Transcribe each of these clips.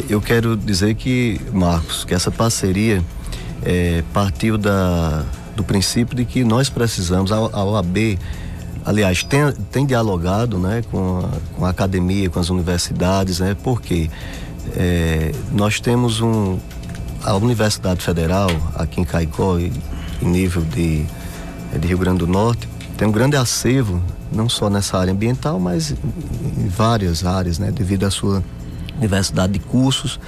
Eu quero dizer que, Marcos, que essa parceria partiu do princípio de que nós precisamos, a OAB, aliás, tem dialogado, né, com a academia, com as universidades, né, porque nós temos a Universidade Federal, aqui em Caicó, em nível de Rio Grande do Norte, tem um grande acervo, não só nessa área ambiental, mas em várias áreas, né, devido à sua diversidade de cursos.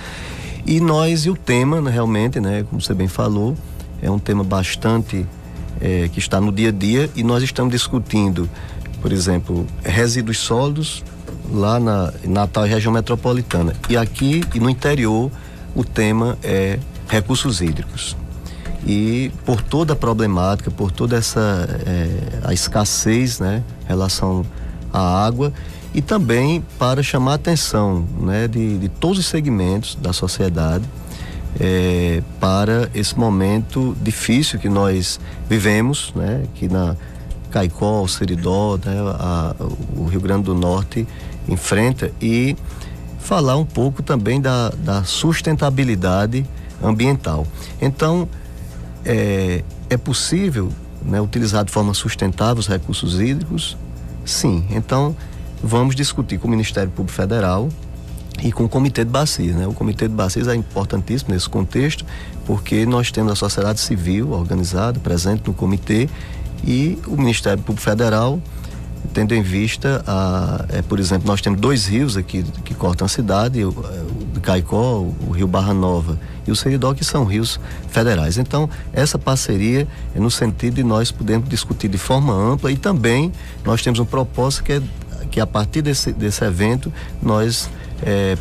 E o tema, né, realmente, né, como você bem falou, é um tema bastante que está no dia a dia, e nós estamos discutindo, por exemplo, resíduos sólidos lá na Natal e região metropolitana. E aqui e no interior o tema é recursos hídricos. E por toda a problemática, por toda a escassez, né, em relação à água, e também para chamar a atenção, né, de todos os segmentos da sociedade para esse momento difícil que nós vivemos, né, que na Caicó, o Seridó, né, o Rio Grande do Norte enfrenta, e falar um pouco também da sustentabilidade ambiental. Então, é possível, né, utilizar de forma sustentável os recursos hídricos? Sim. Então, vamos discutir com o Ministério Público Federal e com o Comitê de Bacias, né? O Comitê de Bacias é importantíssimo nesse contexto, porque nós temos a sociedade civil organizada, presente no comitê, e o Ministério Público Federal, tendo em vista por exemplo, nós temos 2 rios aqui que cortam a cidade, o Caicó, o Rio Barra Nova e o Seridó, que são rios federais. Então, essa parceria é no sentido de nós podermos discutir de forma ampla, e também nós temos um propósito que a partir desse evento nós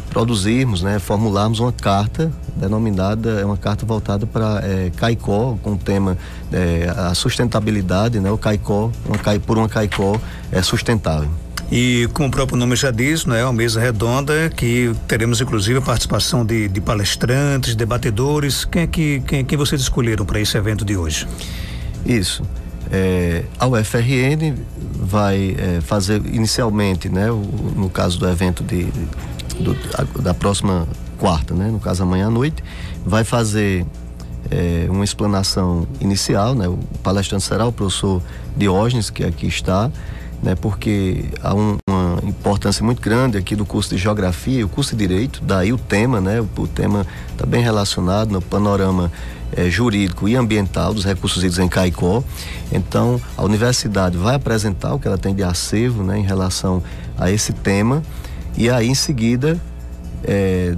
produzirmos, né, formularmos uma carta denominada, uma carta voltada para Caicó, com o tema a sustentabilidade, né, o Caicó, por uma Caicó sustentável. E como o próprio nome já diz, né, é uma mesa redonda que teremos inclusive a participação de palestrantes, debatedores. Quem vocês escolheram para esse evento de hoje? Isso. A UFRN vai fazer inicialmente, né, no caso do evento da próxima quarta, né, no caso amanhã à noite, vai fazer uma explanação inicial, né, o palestrante será o professor Diógenes, que aqui está, né, porque há uma importância muito grande aqui do curso de Geografia e o curso de Direito, daí o tema, né, o tema está bem relacionado no panorama jurídico e ambiental dos recursos hídricos em Caicó. Então, a universidade vai apresentar o que ela tem de acervo, né, em relação a esse tema, e aí em seguida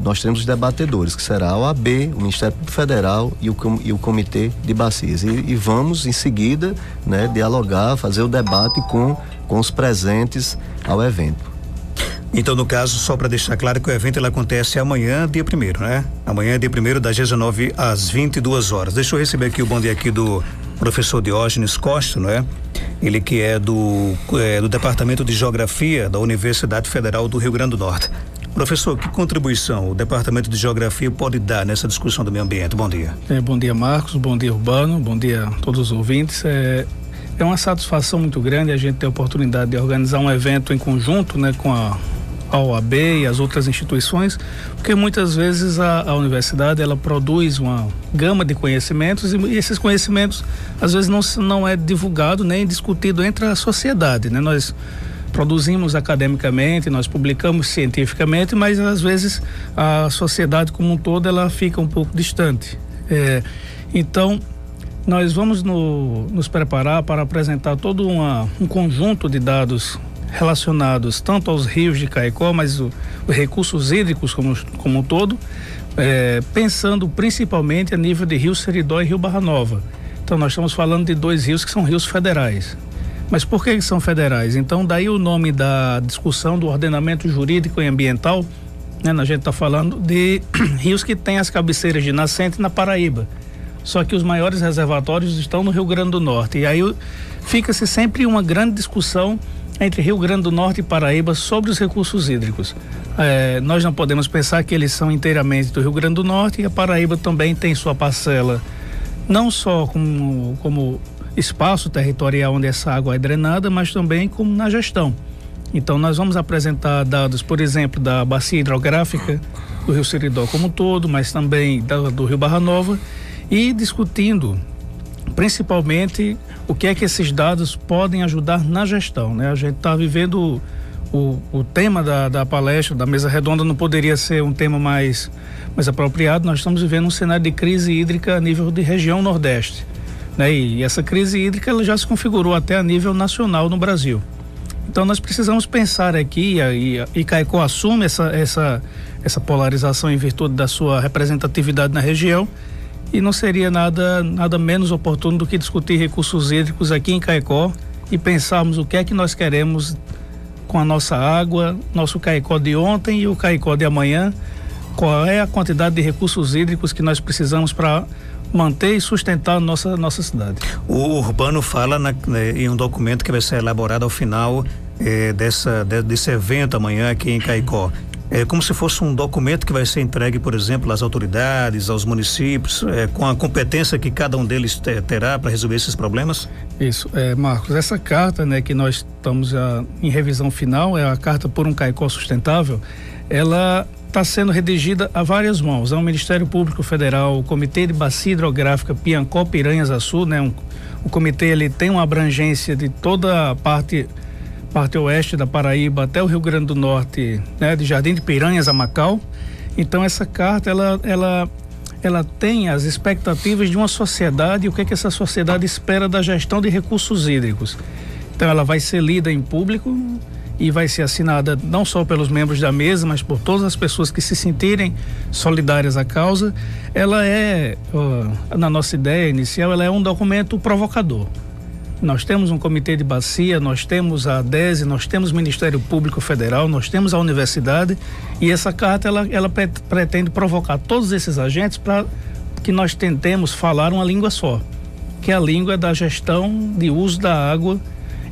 nós teremos os debatedores, que será a OAB, o Ministério Público Federal e o Comitê de Bacias, e vamos em seguida, né, dialogar, fazer o debate com os presentes ao evento. Então, no caso, só para deixar claro que o evento ele acontece amanhã, dia 1º, né? Amanhã, dia 1º, das 19 às 22 horas. Deixa eu receber aqui o bom dia aqui do professor Diógenes Costa, não é? Ele que é do Departamento de Geografia da Universidade Federal do Rio Grande do Norte. Professor, que contribuição o Departamento de Geografia pode dar nessa discussão do meio ambiente? Bom dia. Bom dia, Marcos. Bom dia, Urbano. Bom dia a todos os ouvintes. É uma satisfação muito grande a gente ter a oportunidade de organizar um evento em conjunto, né, com a OAB e as outras instituições, porque muitas vezes a universidade ela produz uma gama de conhecimentos, e esses conhecimentos às vezes não é divulgado nem discutido entre a sociedade, né? Nós produzimos academicamente, nós publicamos cientificamente, mas às vezes a sociedade como um todo ela fica um pouco distante. Então nós vamos nos preparar para apresentar todo um conjunto de dados relacionados tanto aos rios de Caicó, mas os recursos hídricos como um todo, pensando principalmente a nível de Rio Seridó e Rio Barra Nova. Então nós estamos falando de 2 rios que são rios federais. Mas por que são federais? Então daí o nome da discussão do ordenamento jurídico e ambiental, né? A gente está falando de rios que têm as cabeceiras de nascente na Paraíba. Só que os maiores reservatórios estão no Rio Grande do Norte. E aí fica-se sempre uma grande discussão entre Rio Grande do Norte e Paraíba sobre os recursos hídricos. Nós não podemos pensar que eles são inteiramente do Rio Grande do Norte, e a Paraíba também tem sua parcela, não só como espaço territorial onde essa água é drenada, mas também como na gestão. Então nós vamos apresentar dados, por exemplo, da bacia hidrográfica do Rio Seridó como um todo, mas também do Rio Barra Nova, e discutindo principalmente o que é que esses dados podem ajudar na gestão, né? A gente está vivendo o tema da palestra, da mesa redonda, não poderia ser um tema mais apropriado. Nós estamos vivendo um cenário de crise hídrica a nível de região Nordeste, né? E essa crise hídrica ela já se configurou até a nível nacional no Brasil. Então nós precisamos pensar aqui, e Caicó assume essa polarização em virtude da sua representatividade na região, e não seria nada menos oportuno do que discutir recursos hídricos aqui em Caicó e pensarmos o que é que nós queremos com a nossa água, nosso Caicó de ontem e o Caicó de amanhã, qual é a quantidade de recursos hídricos que nós precisamos para manter e sustentar a nossa cidade. O Urbano fala em um documento que vai ser elaborado ao final desse evento amanhã aqui em Caicó. É como se fosse um documento que vai ser entregue, por exemplo, às autoridades, aos municípios, com a competência que cada um deles terá para resolver esses problemas? Isso, Marcos, essa carta, né, que nós estamos em revisão final, é a Carta por um Caicó Sustentável, ela está sendo redigida a várias mãos. É o Ministério Público Federal, o Comitê de Bacia Hidrográfica Piancó Piranhas-Açu, né? O comitê ele tem uma abrangência de toda a parte oeste da Paraíba até o Rio Grande do Norte, né? De Jardim de Piranhas a Macau. Então essa carta ela tem as expectativas de uma sociedade e o que é que essa sociedade espera da gestão de recursos hídricos. Então ela vai ser lida em público e vai ser assinada não só pelos membros da mesa, mas por todas as pessoas que se sentirem solidárias à causa. Ela na nossa ideia inicial, ela é um documento provocador. Nós temos um comitê de bacia, nós temos a ADESE, nós temos o Ministério Público Federal, nós temos a universidade, e essa carta ela pretende provocar todos esses agentes para que nós tentemos falar uma língua só, que é a língua da gestão de uso da água,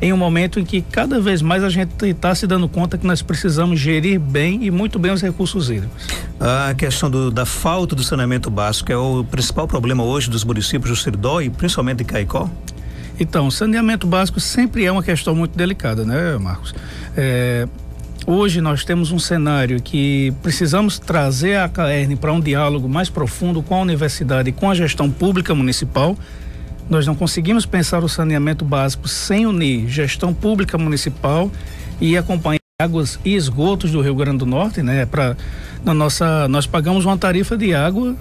em um momento em que cada vez mais a gente está se dando conta que nós precisamos gerir bem e muito bem os recursos hídricos. A questão da falta do saneamento básico é o principal problema hoje dos municípios do Seridó e principalmente de Caicó? Então, o saneamento básico sempre é uma questão muito delicada, né, Marcos? Hoje nós temos um cenário que precisamos trazer a CAERN para um diálogo mais profundo com a universidade e com a gestão pública municipal. Nós não conseguimos pensar o saneamento básico sem unir gestão pública municipal e acompanhar águas e esgotos do Rio Grande do Norte, né? Nós pagamos uma tarifa de água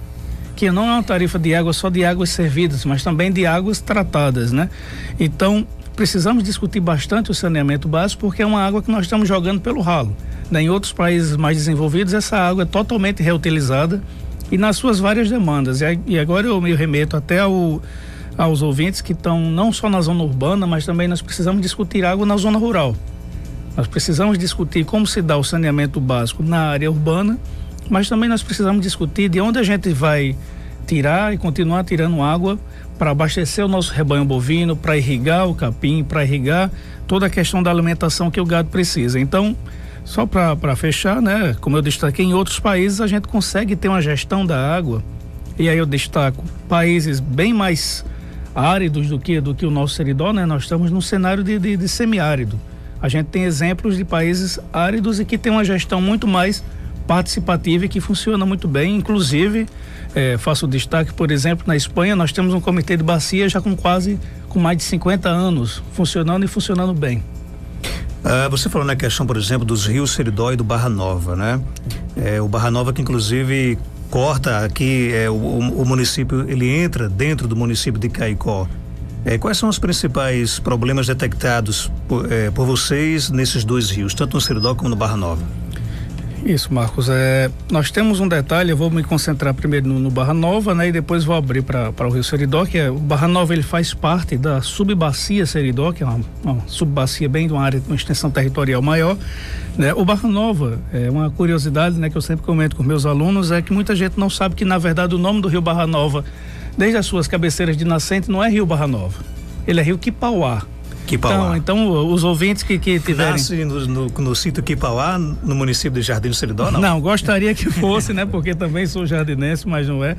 que não é uma tarifa de água só de águas servidas, mas também de águas tratadas, né? Então, precisamos discutir bastante o saneamento básico porque é uma água que nós estamos jogando pelo ralo, né? Em outros países mais desenvolvidos, essa água é totalmente reutilizada e nas suas várias demandas. E agora eu me remeto até aos ouvintes que estão não só na zona urbana, mas também nós precisamos discutir água na zona rural. Nós precisamos discutir como se dá o saneamento básico na área urbana, mas também nós precisamos discutir de onde a gente vai tirar e continuar tirando água para abastecer o nosso rebanho bovino, para irrigar o capim, para irrigar toda a questão da alimentação que o gado precisa. Então, só para fechar, né, como eu destaquei, em outros países a gente consegue ter uma gestão da água, e aí eu destaco países bem mais áridos do que o nosso Seridó, né? Nós estamos num cenário de semiárido. A gente tem exemplos de países áridos e que tem uma gestão muito mais participativa e que funciona muito bem. Inclusive, faço destaque, por exemplo, na Espanha nós temos um comitê de bacia já com mais de 50 anos funcionando e funcionando bem. Você falou na questão, por exemplo, dos rios Seridó e do Barra Nova, né? O Barra Nova que inclusive corta aqui, o município, ele entra dentro do município de Caicó. Quais são os principais problemas detectados por vocês nesses dois rios, tanto no Seridó como no Barra Nova? Isso, Marcos. Nós temos um detalhe, eu vou me concentrar primeiro no Barra Nova, né? E depois vou abrir para o Rio Seridó, que o Barra Nova ele faz parte da subbacia Seridó, que é uma subbacia bem de uma área, uma extensão territorial maior, né? O Barra Nova, uma curiosidade, né, que eu sempre comento com meus alunos, é que muita gente não sabe que, na verdade, o nome do Rio Barra Nova, desde as suas cabeceiras de nascente, não é Rio Barra Nova, ele é Rio Quipauá. Então, os ouvintes que tiverem... Nasce no sítio Quipauá, no município de Jardim do Seridó, não? Não, gostaria que fosse, né? Porque também sou jardinense, mas não é.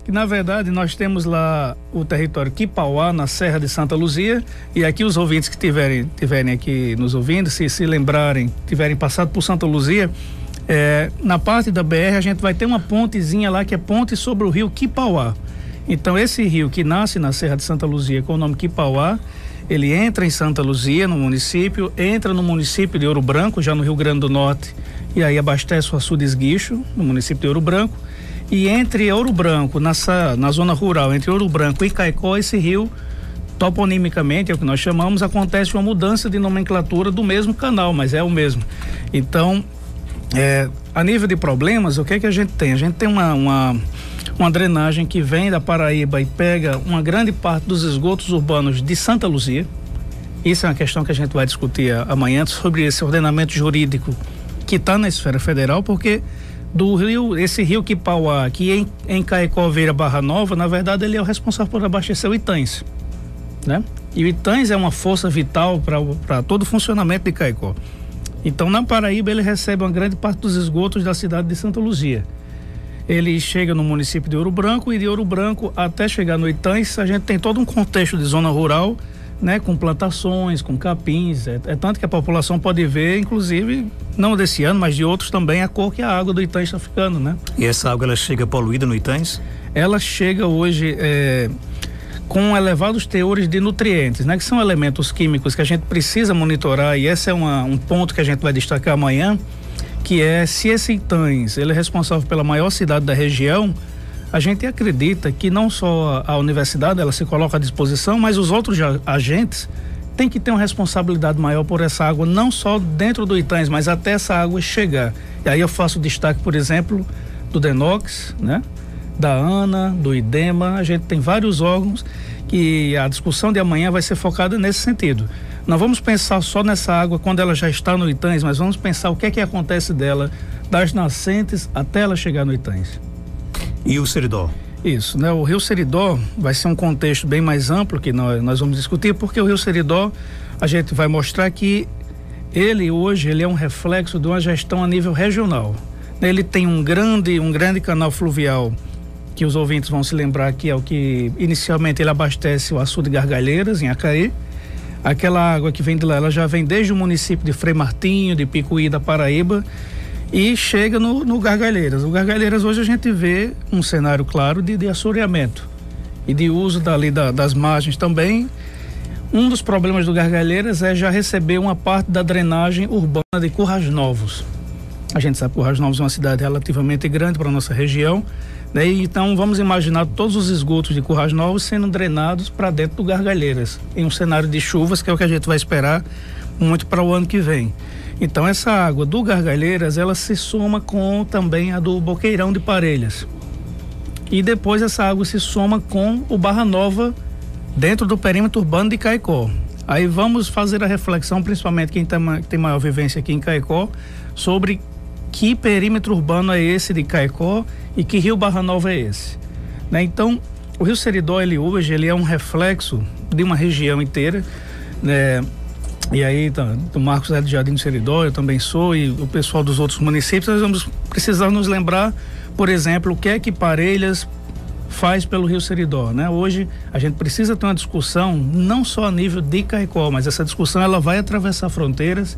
que na verdade nós temos lá o território Quipauá, na Serra de Santa Luzia, e aqui os ouvintes que tiverem aqui nos ouvindo, se lembrarem, tiverem passado por Santa Luzia, na parte da BR a gente vai ter uma pontezinha lá que é ponte sobre o rio Quipauá. Então esse rio que nasce na Serra de Santa Luzia com o nome Quipauá, ele entra em Santa Luzia, no município, entra no município de Ouro Branco, já no Rio Grande do Norte, e aí abastece o Açude Esguicho, no município de Ouro Branco, e entre Ouro Branco, na zona rural, entre Ouro Branco e Caicó, esse rio, toponimicamente, é o que nós chamamos, acontece uma mudança de nomenclatura do mesmo canal, mas é o mesmo. Então, a nível de problemas, o que é que a gente tem? A gente tem uma drenagem que vem da Paraíba e pega uma grande parte dos esgotos urbanos de Santa Luzia. Isso é uma questão que a gente vai discutir amanhã sobre esse ordenamento jurídico que está na esfera federal, porque esse rio Quipauá, que em Caicó vira Barra Nova, na verdade ele é o responsável por abastecer o Itães, né? E o Itães é uma força vital para todo o funcionamento de Caicó. Então na Paraíba ele recebe uma grande parte dos esgotos da cidade de Santa Luzia. Ele chega no município de Ouro Branco, e de Ouro Branco até chegar no Itães a gente tem todo um contexto de zona rural, né, com plantações, com capins, tanto que a população pode ver, inclusive, não desse ano, mas de outros também, a cor que a água do Itães está ficando, né? E essa água, ela chega poluída no Itães? Ela chega hoje com elevados teores de nutrientes, né, que são elementos químicos que a gente precisa monitorar, e esse é um ponto que a gente vai destacar amanhã, que é se esse Itães, ele é responsável pela maior cidade da região, a gente acredita que não só a universidade ela se coloca à disposição, mas os outros agentes têm que ter uma responsabilidade maior por essa água, não só dentro do Itães, mas até essa água chegar. E aí eu faço destaque, por exemplo, do DENOX, né? Da ANA, do IDEMA. A gente tem vários órgãos que a discussão de amanhã vai ser focada nesse sentido. Não vamos pensar só nessa água quando ela já está no Itães, mas vamos pensar o que é que acontece dela, das nascentes até ela chegar no Itães. E o Seridó? Isso, né? O Rio Seridó vai ser um contexto bem mais amplo que nós vamos discutir, porque o Rio Seridó, a gente vai mostrar que ele é um reflexo de uma gestão a nível regional. Ele tem um grande canal fluvial, que os ouvintes vão se lembrar que é o que inicialmente ele abastece o Açude Gargalheiras, em Acaí. Aquela água que vem de lá, ela já vem desde o município de Frei Martinho, de Picuí, da Paraíba, e chega no Gargalheiras. O Gargalheiras hoje a gente vê um cenário claro de assoreamento e de uso das margens também. Um dos problemas do Gargalheiras é já receber uma parte da drenagem urbana de Currais Novos. A gente sabe que Currais Novos é uma cidade relativamente grande para a nossa região, né? Então vamos imaginar todos os esgotos de Currais Novos sendo drenados para dentro do Gargalheiras, em um cenário de chuvas, que é o que a gente vai esperar muito para o ano que vem. Então essa água do Gargalheiras, ela se soma com também a do Boqueirão de Parelhas. E depois essa água se soma com o Barra Nova dentro do perímetro urbano de Caicó. Aí vamos fazer a reflexão, principalmente quem tem maior vivência aqui em Caicó, sobre que perímetro urbano é esse de Caicó e que rio Barra Nova é esse, né? Então o Rio Seridó, ele é um reflexo de uma região inteira, né? E aí, o Marcos é de Jardim do Seridó, eu também sou, e o pessoal dos outros municípios, nós vamos precisar nos lembrar, por exemplo, o que é que Parelhas faz pelo Rio Seridó, né? Hoje a gente precisa ter uma discussão não só a nível de Caicó, mas essa discussão ela vai atravessar fronteiras,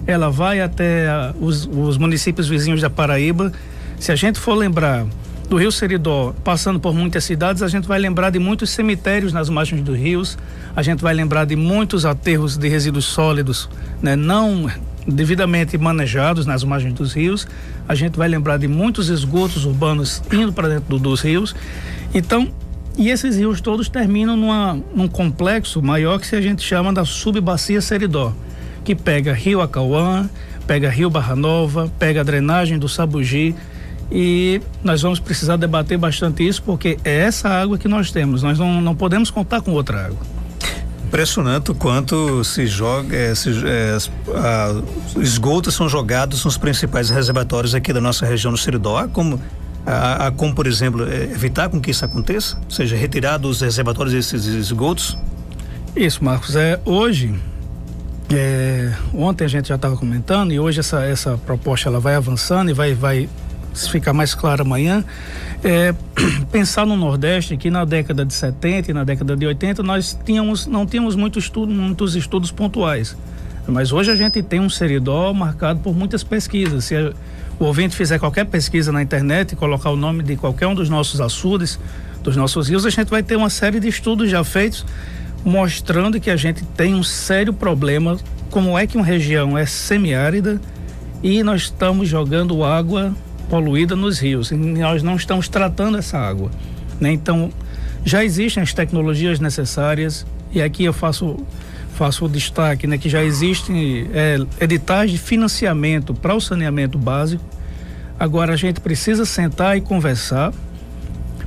ela vai até os municípios vizinhos da Paraíba. Se a gente for lembrar do Rio Seridó, passando por muitas cidades, a gente vai lembrar de muitos cemitérios nas margens dos rios, a gente vai lembrar de muitos aterros de resíduos sólidos, né, não devidamente manejados nas margens dos rios, a gente vai lembrar de muitos esgotos urbanos indo para dentro dos rios. Então, e esses rios todos terminam num complexo maior que a gente chama da subbacia Seridó, que pega Rio Acauã, pega Rio Barra Nova, pega a drenagem do Sabugi, e nós vamos precisar debater bastante isso, porque é essa água que nós temos, nós não podemos contar com outra água. Impressionante o quanto se joga, esgotos são jogados nos principais reservatórios aqui da nossa região do Seridó. Há como, por exemplo, evitar com que isso aconteça? Ou seja, retirar dos reservatórios esses esgotos? Isso, Marcos, hoje, ontem a gente já estava comentando, e hoje essa proposta ela vai avançando e vai ficar mais claro amanhã, pensar no Nordeste, que na década de 70 e na década de 80 nós não tínhamos muitos estudos pontuais, mas hoje a gente tem um seridó marcado por muitas pesquisas. Se o ouvinte fizer qualquer pesquisa na internet e colocar o nome de qualquer um dos nossos açudes, dos nossos rios, a gente vai ter uma série de estudos já feitos mostrando que a gente tem um sério problema, como é que uma região é semiárida e nós estamos jogando água poluída nos rios e nós não estamos tratando essa água, né? Então já existem as tecnologias necessárias e aqui eu faço o destaque, né, que já existem editais de financiamento para o saneamento básico. Agora a gente precisa sentar e conversar.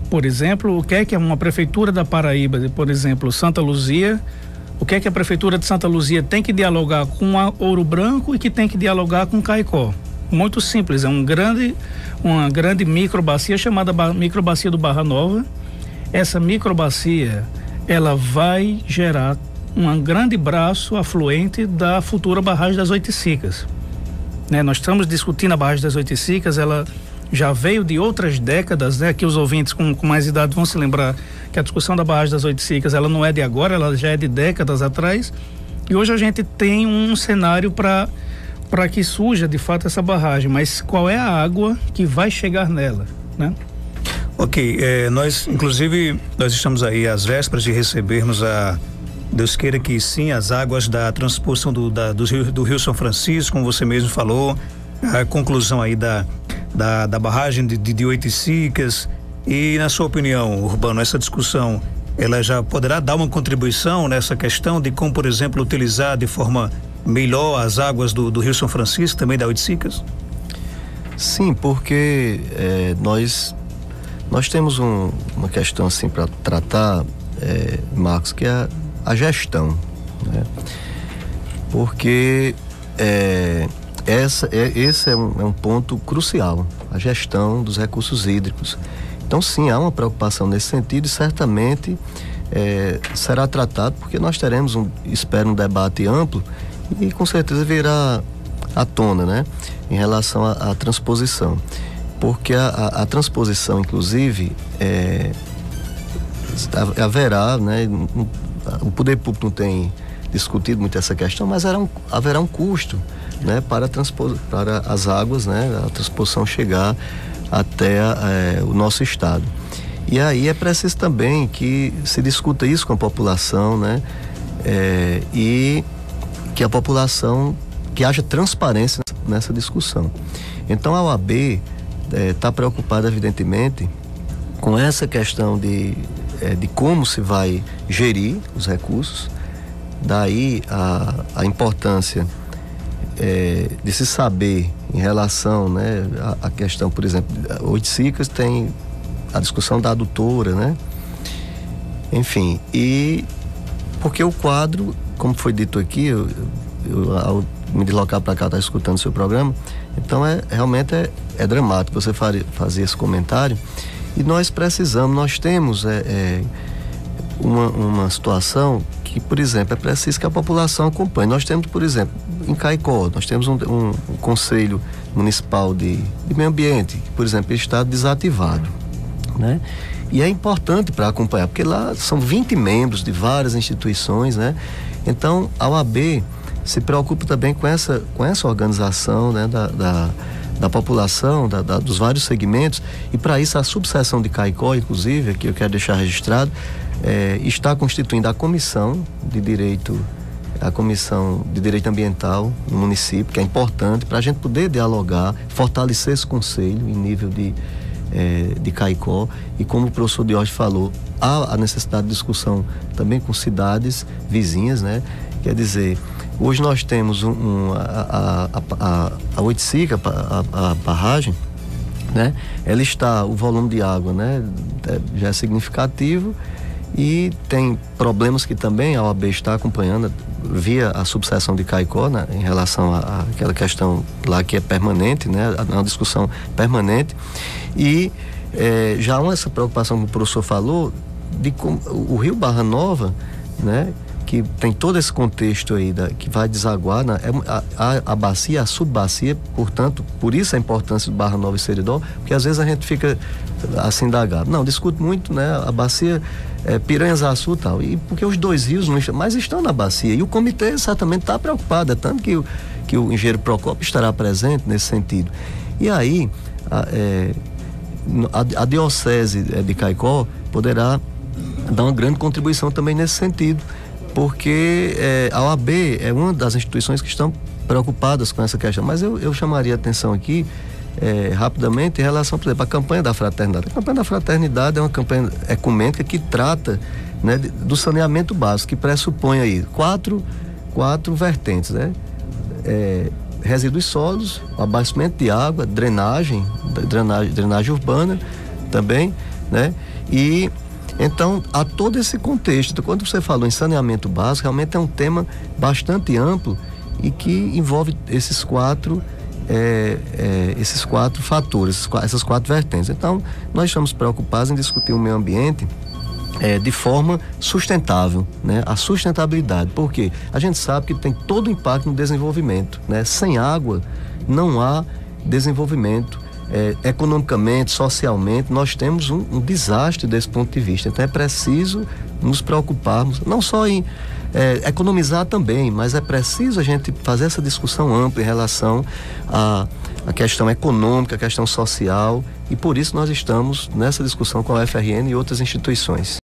Por exemplo, o que é uma prefeitura da Paraíba, por exemplo, Santa Luzia, o que é que a prefeitura de Santa Luzia tem que dialogar com a Ouro Branco e que tem que dialogar com Caicó? Muito simples, é uma grande microbacia chamada microbacia do Barra Nova. Essa microbacia, ela vai gerar um grande braço afluente da futura barragem das Oiticicas, né? Nós estamos discutindo a barragem das Oiticicas, ela já veio de outras décadas, né? Que os ouvintes com mais idade vão se lembrar que a discussão da barragem das Oiticicas, ela não é de agora, ela já é de décadas atrás, e hoje a gente tem um cenário para que surja de fato essa barragem, mas qual é a água que vai chegar nela, né? Ok, nós estamos aí às vésperas de recebermos Deus queira que sim, as águas da transposição do Rio São Francisco, como você mesmo falou, a conclusão aí da barragem de Oiticicas. E na sua opinião, Urbano, essa discussão, ela já poderá dar uma contribuição nessa questão de como, por exemplo, utilizar de forma melhor as águas do Rio São Francisco, também da Oiticicas? Sim, porque nós temos uma questão assim para tratar, Marcos, que é a gestão, né? Porque esse é um ponto crucial, a gestão dos recursos hídricos. Então sim, há uma preocupação nesse sentido e certamente será tratado, porque nós teremos espero um debate amplo e com certeza virá à tona, né? Em relação à transposição, porque a transposição inclusive haverá, né? O poder público não tem discutido muito essa questão, mas haverá um custo, né, para as águas, né, a transposição chegar até o nosso estado. E aí é preciso também que se discuta isso com a população, né, e que a população, que haja transparência nessa discussão. Então a OAB está preocupada, evidentemente, com essa questão de como se vai gerir os recursos, daí a importância de se saber em relação, né, a questão, por exemplo, Oiticicas tem a discussão da adutora, né? Enfim, e porque o quadro, como foi dito aqui, eu ao me deslocar para cá, estar escutando o seu programa, então realmente é dramático você fazer esse comentário. E nós temos uma situação que, por exemplo, é preciso que a população acompanhe. Nós temos, por exemplo, em Caicó, nós temos um Conselho Municipal de Meio Ambiente, que, por exemplo, está desativado, né? E é importante para acompanhar, porque lá são 20 membros de várias instituições, né? Então, a OAB se preocupa também com essa organização, né, da população, dos vários segmentos, e para isso a subseção de Caicó, inclusive, aqui eu quero deixar registrado, está constituindo a comissão de direito ambiental no município, que é importante para a gente poder dialogar, fortalecer esse conselho em nível de Caicó, e como o professor Diógenes falou, há a necessidade de discussão também com cidades vizinhas, né? Quer dizer, hoje nós temos a Oiticica, a barragem, né? Ela o volume de água, né, já é significativo, e tem problemas que também a OAB está acompanhando via a subseção de Caicó, né, em relação àquela questão lá que é permanente, né, uma discussão permanente, e já há essa preocupação que o professor falou de como o Rio Barra Nova, né, que tem todo esse contexto aí que vai desaguar a bacia, a subbacia, portanto, por isso a importância do Barra Nova e Seridó, porque às vezes a gente fica assim indagado. Não, discute muito, né? A bacia Piranhaçu e tal, e porque os dois rios mas estão na bacia, e o comitê certamente está preocupado, é tanto que o engenheiro Procópio estará presente nesse sentido. E aí, a Diocese de Caicó poderá dar uma grande contribuição também nesse sentido, porque a OAB é uma das instituições que estão preocupadas com essa questão, mas eu chamaria a atenção aqui rapidamente em relação, por exemplo, à campanha da fraternidade. A campanha da fraternidade é uma campanha ecumênica que trata, né, do saneamento básico, que pressupõe aí quatro vertentes, né? Resíduos sólidos, abastecimento de água, drenagem urbana também, né? E então, há todo esse contexto. Então, quando você falou em saneamento básico, realmente é um tema bastante amplo e que envolve esses quatro fatores, essas quatro vertentes. Então, nós estamos preocupados em discutir o meio ambiente de forma sustentável, né? A sustentabilidade, porque a gente sabe que tem todo o impacto no desenvolvimento, né? Sem água não há desenvolvimento. Economicamente, socialmente, nós temos um desastre desse ponto de vista. Então é preciso nos preocuparmos, não só em economizar também, mas é preciso a gente fazer essa discussão ampla em relação à questão econômica, a questão social, e por isso nós estamos nessa discussão com a UFRN e outras instituições.